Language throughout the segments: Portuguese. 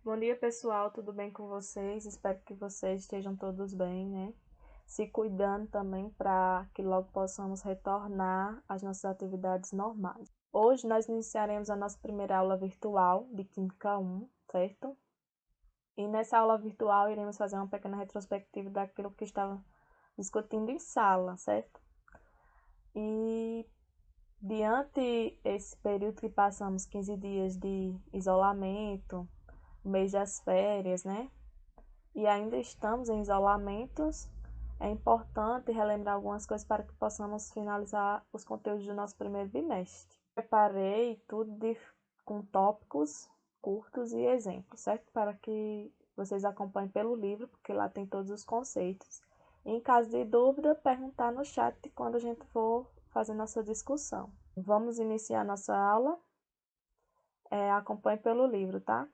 Bom dia, pessoal, tudo bem com vocês? Espero que vocês estejam todos bem, né? Se cuidando também para que logo possamos retornar às nossas atividades normais. Hoje nós iniciaremos a nossa primeira aula virtual de Química 1, certo? E nessa aula virtual iremos fazer uma pequena retrospectiva daquilo que estava discutindo em sala, certo? E diante esse período que passamos, 15 dias de isolamento, o mês das férias, né? E ainda estamos em isolamentos, é importante relembrar algumas coisas para que possamos finalizar os conteúdos do nosso primeiro bimestre. Preparei tudo com tópicos curtos e exemplos, certo? Para que vocês acompanhem pelo livro, porque lá tem todos os conceitos. E em caso de dúvida, perguntar no chat quando a gente for fazer nossa discussão. Vamos iniciar nossa aula. Acompanhe pelo livro, tá?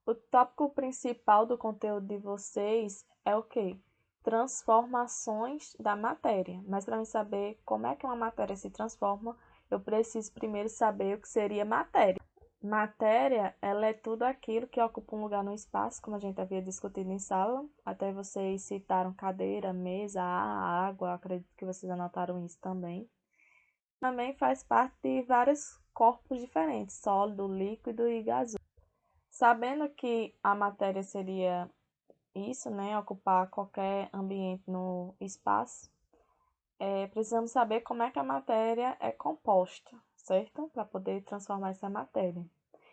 O tópico principal do conteúdo de vocês é o quê? Transformações da matéria. Mas para mim saber como é que uma matéria se transforma, eu preciso primeiro saber o que seria matéria. Matéria, ela é tudo aquilo que ocupa um lugar no espaço, como a gente havia discutido em sala. Até vocês citaram cadeira, mesa, ar, água, acredito que vocês anotaram isso também. Também faz parte de vários corpos diferentes, sólido, líquido e gasoso. Sabendo que a matéria seria isso, né, ocupar qualquer ambiente no espaço, precisamos saber como é que a matéria é composta, certo? Para poder transformar essa matéria.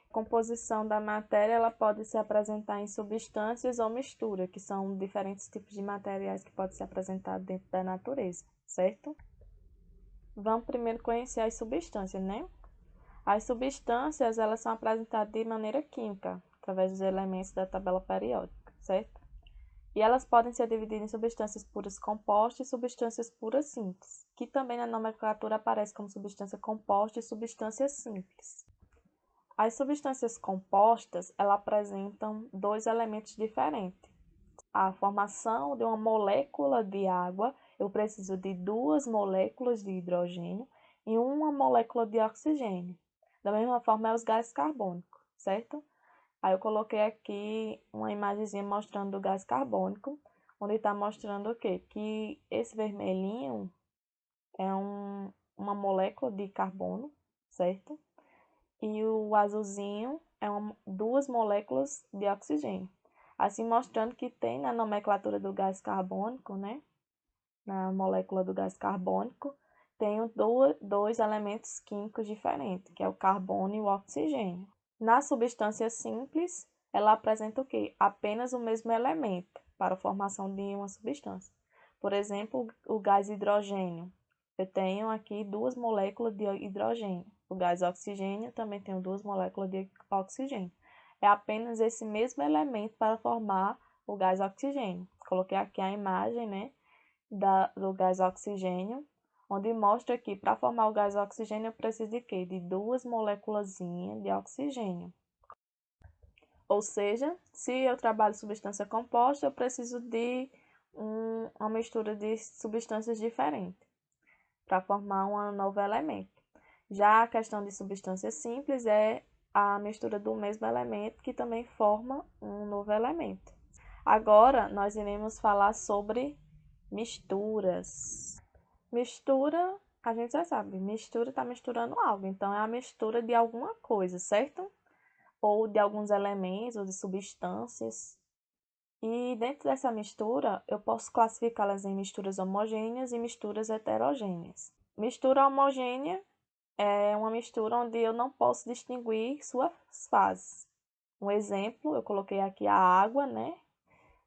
A composição da matéria ela pode se apresentar em substâncias ou mistura, que são diferentes tipos de materiais que podem ser apresentados dentro da natureza, certo? Vamos primeiro conhecer as substâncias, né? As substâncias, elas são apresentadas de maneira química, através dos elementos da tabela periódica, certo? E elas podem ser divididas em substâncias puras compostas e substâncias puras simples, que também na nomenclatura aparece como substância composta e substância simples. As substâncias compostas, elas apresentam dois elementos diferentes. A formação de uma molécula de água, eu preciso de duas moléculas de hidrogênio e uma molécula de oxigênio. Da mesma forma, é os gases carbônicos, certo? Aí eu coloquei aqui uma imagenzinha mostrando o gás carbônico, onde está mostrando o quê? Que esse vermelhinho é uma molécula de carbono, certo? E o azulzinho é duas moléculas de oxigênio. Assim mostrando que tem na nomenclatura do gás carbônico, né? Na molécula do gás carbônico, tem dois elementos químicos diferentes, que é o carbono e o oxigênio. Na substância simples, ela apresenta o quê? Apenas o mesmo elemento para a formação de uma substância. Por exemplo, o gás hidrogênio. Eu tenho aqui duas moléculas de hidrogênio. O gás oxigênio também tem duas moléculas de oxigênio. É apenas esse mesmo elemento para formar o gás oxigênio. Coloquei aqui a imagem, né, do gás oxigênio, onde mostra que para formar o gás oxigênio eu preciso de quê? De duas moléculas de oxigênio. Ou seja, se eu trabalho substância composta, eu preciso de uma mistura de substâncias diferentes para formar um novo elemento. Já a questão de substância simples é a mistura do mesmo elemento que também forma um novo elemento. Agora, nós iremos falar sobre misturas. Mistura, a gente já sabe, mistura está misturando algo, então é a mistura de alguma coisa, certo? Ou de alguns elementos ou de substâncias. E dentro dessa mistura, eu posso classificá-las em misturas homogêneas e misturas heterogêneas. Mistura homogênea é uma mistura onde eu não posso distinguir suas fases. Um exemplo, eu coloquei aqui a água, né?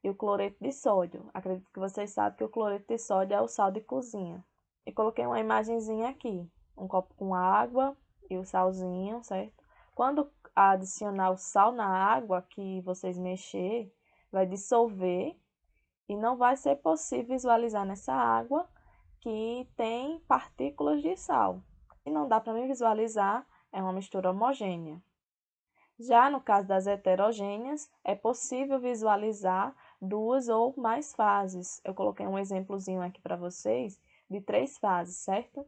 E o cloreto de sódio. Acredito que vocês sabem que o cloreto de sódio é o sal de cozinha. E coloquei uma imagenzinha aqui, um copo com água e o salzinho, certo? Quando adicionar o sal na água que vocês mexer, vai dissolver e não vai ser possível visualizar nessa água que tem partículas de sal. E não dá para me visualizar, é uma mistura homogênea. Já no caso das heterogêneas, é possível visualizar duas ou mais fases. Eu coloquei um exemplozinho aqui para vocês de 3 fases, certo?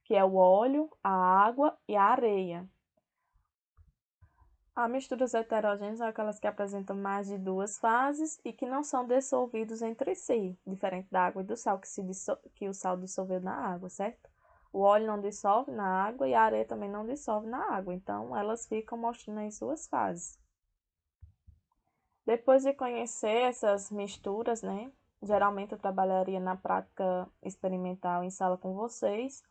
Que é o óleo, a água e a areia. As misturas heterogêneas são aquelas que apresentam mais de duas fases e que não são dissolvidos entre si, diferente da água e do sal, que o sal dissolveu na água, certo? O óleo não dissolve na água e a areia também não dissolve na água, então elas ficam mostrando as suas fases. Depois de conhecer essas misturas, né? Geralmente eu trabalharia na prática experimental em sala com vocês,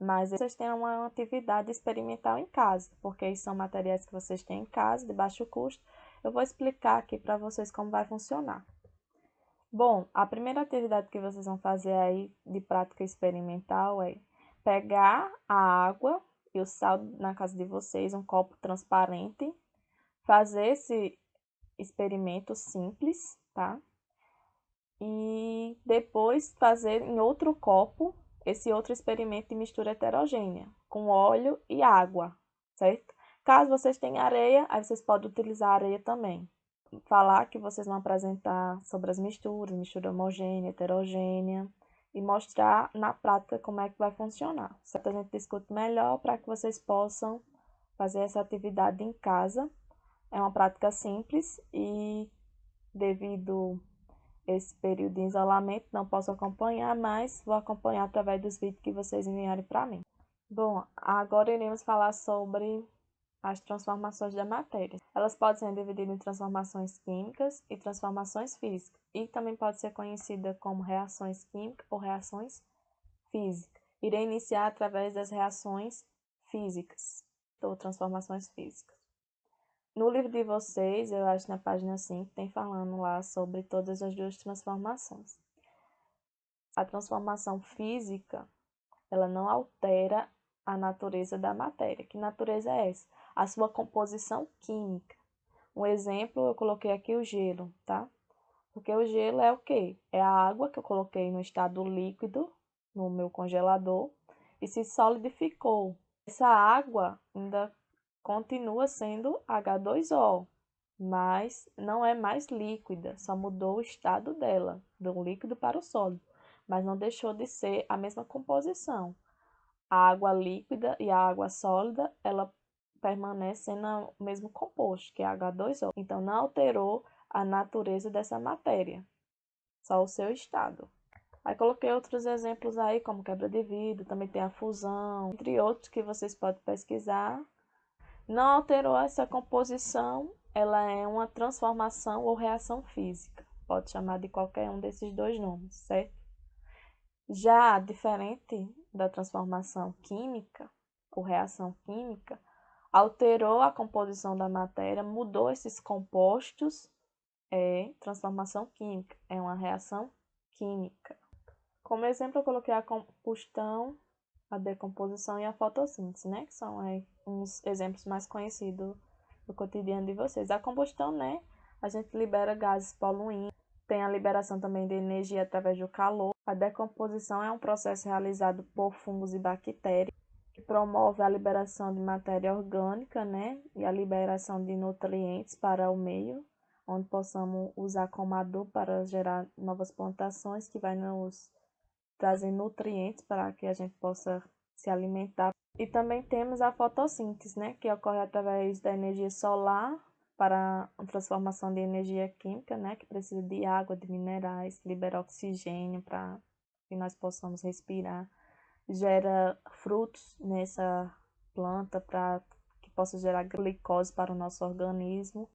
mas vocês têm uma atividade experimental em casa, porque são materiais que vocês têm em casa, de baixo custo. Eu vou explicar aqui para vocês como vai funcionar. Bom, a primeira atividade que vocês vão fazer aí de prática experimental é pegar a água e o sal na casa de vocês, um copo transparente, fazer esse experimento simples, tá? E depois fazer em outro copo esse outro experimento de mistura heterogênea, com óleo e água, certo? Caso vocês tenham areia, aí vocês podem utilizar areia também. Falar que vocês vão apresentar sobre as misturas, mistura homogênea, heterogênea, e mostrar na prática como é que vai funcionar. Certo? A gente discute melhor para que vocês possam fazer essa atividade em casa. É uma prática simples e devido esse período de isolamento, não posso acompanhar, mas vou acompanhar através dos vídeos que vocês enviarem para mim. Bom, agora iremos falar sobre as transformações da matéria. Elas podem ser divididas em transformações químicas e transformações físicas, e também pode ser conhecida como reações químicas ou reações físicas. Irei iniciar através das reações físicas ou transformações físicas. No livro de vocês, eu acho na página 5, tem falando lá sobre todas as duas transformações. A transformação física, ela não altera a natureza da matéria. Que natureza é essa? A sua composição química. Um exemplo, eu coloquei aqui o gelo, tá? Porque o gelo é o quê? É a água que eu coloquei no estado líquido, no meu congelador, e se solidificou. Essa água ainda continua sendo H2O, mas não é mais líquida, só mudou o estado dela, do líquido para o sólido, mas não deixou de ser a mesma composição. A água líquida e a água sólida, ela permanece no mesmo composto, que é H2O. Então, não alterou a natureza dessa matéria, só o seu estado. Aí coloquei outros exemplos aí, como quebra de vidro, também tem a fusão, entre outros que vocês podem pesquisar. Não alterou essa composição, ela é uma transformação ou reação física. Pode chamar de qualquer um desses dois nomes, certo? Já diferente da transformação química ou reação química, alterou a composição da matéria, mudou esses compostos, é transformação química, é uma reação química. Como exemplo, eu coloquei a combustão, a decomposição e a fotossíntese, né? Que são uns exemplos mais conhecidos do cotidiano de vocês. A combustão, né? A gente libera gases poluentes, tem a liberação também de energia através do calor. A decomposição é um processo realizado por fungos e bactérias, que promove a liberação de matéria orgânica, né? E a liberação de nutrientes para o meio, onde possamos usar como adubo para gerar novas plantações, que vai nos trazer nutrientes para que a gente possa se alimentar. E também temos a fotossíntese, né, que ocorre através da energia solar para a transformação de energia química, né, que precisa de água, de minerais, libera oxigênio para que nós possamos respirar. Gera frutos nessa planta para que possa gerar glicose para o nosso organismo.